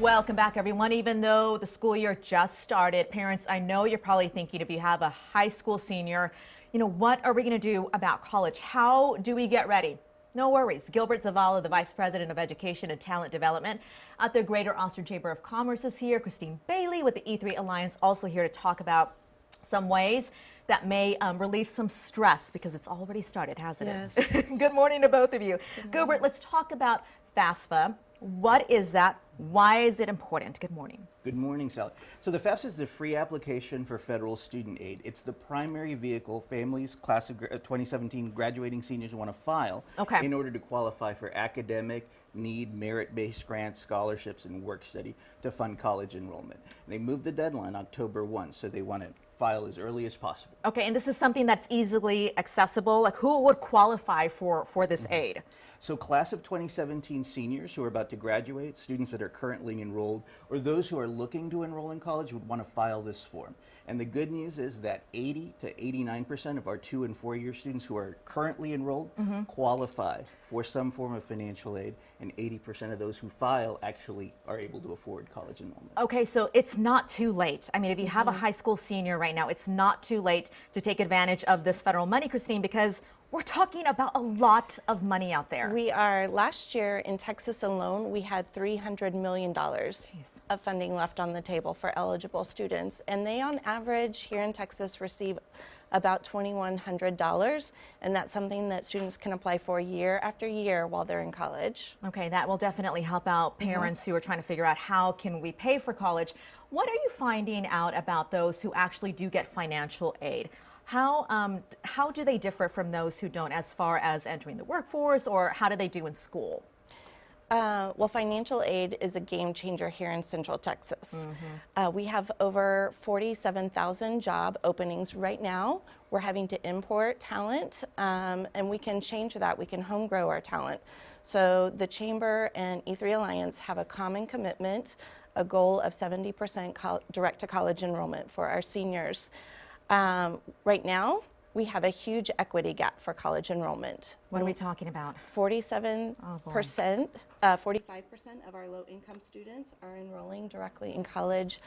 Welcome back, everyone. Even though the school year just started, parents, I know you're probably thinking, if you have a high school senior, what are we going to do about college? How do we get ready? No worries. Gilbert Zavala, the Vice President of Education and Talent Development at the Greater Austin Chamber of Commerce, is here. Christine Bailey with the E3 Alliance also here to talk about some ways that may relieve some stress, because it's already started, hasn't it? Good morning to both of you. Gilbert, let's talk about FASFA. What is that? Why is it important? Good morning. Good morning, Sally. So the FAFSA is the free application for federal student aid. It's the primary vehicle families, class of 2017 graduating seniors want to file in order to qualify for academic, need, merit-based grants, scholarships, and work study to fund college enrollment. They moved the deadline October 1, so they want to file as early as possible. Okay, and this is something that's easily accessible. Like, who would qualify for this aid? So class of 2017 seniors who are about to graduate, students that are currently enrolled, or those who are looking to enroll in college would want to file this form. And the good news is that 80 to 89% of our 2- and 4-year students who are currently enrolled qualify for some form of financial aid, and 80% of those who file actually are able to afford college enrollment. Okay, so it's not too late. I mean, if you have a high school senior right now, it's not too late to take advantage of this federal money, Christine, because we're talking about a lot of money out there. We are. Last year in Texas alone, we had $300 million of funding left on the table for eligible students. And they, on average, here in Texas, receive about $2,100. And that's something that students can apply for year after year while they're in college. Okay, that will definitely help out parents who are trying to figure out how can we pay for college. What are you finding out about those who actually do get financial aid? How do they differ from those who don't, as far as entering the workforce, or how do they do in school? Well, financial aid is a game changer here in Central Texas. We have over 47,000 job openings right now. We're having to import talent, and we can change that. We can home grow our talent. So the Chamber and E3 Alliance have a common commitment, a goal of 70% direct to college enrollment for our seniors. Right now, we have a huge equity gap for college enrollment. What are we talking about? 45% of our low-income students are enrolling directly in college,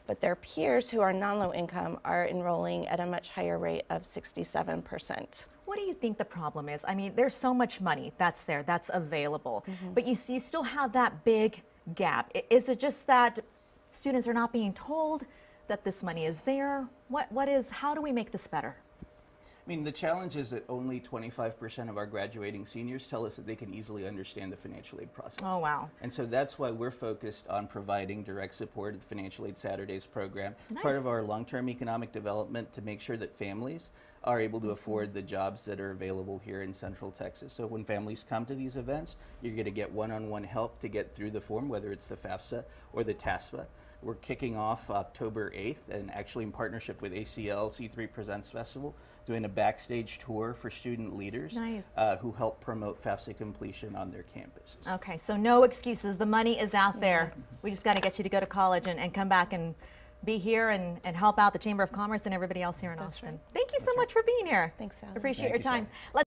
but their peers who are non-low income are enrolling at a much higher rate of 67%. What do you think the problem is? I mean, there's so much money that's there, that's available, but you still have that big gap. Is it just that students are not being told that this money is there? How do we make this better? I mean, the challenge is that only 25% of our graduating seniors tell us that they can easily understand the financial aid process. Oh, wow. And so that's why we're focused on providing direct support of the Financial Aid Saturdays program, part of our long-term economic development to make sure that families are able to afford the jobs that are available here in Central Texas. So when families come to these events, you're going to get one-on-one help to get through the form, whether it's the FAFSA or the TASFA. We're kicking off October 8th, and actually in partnership with ACL C3 Presents Festival, doing a backstage tour for student leaders who help promote FAFSA completion on their campuses. Okay, so no excuses. The money is out there. We just got to get you to go to college and come back and be here and help out the Chamber of Commerce and everybody else here in Austin. Thank you so much for being here. Thanks, Sally. Appreciate your time.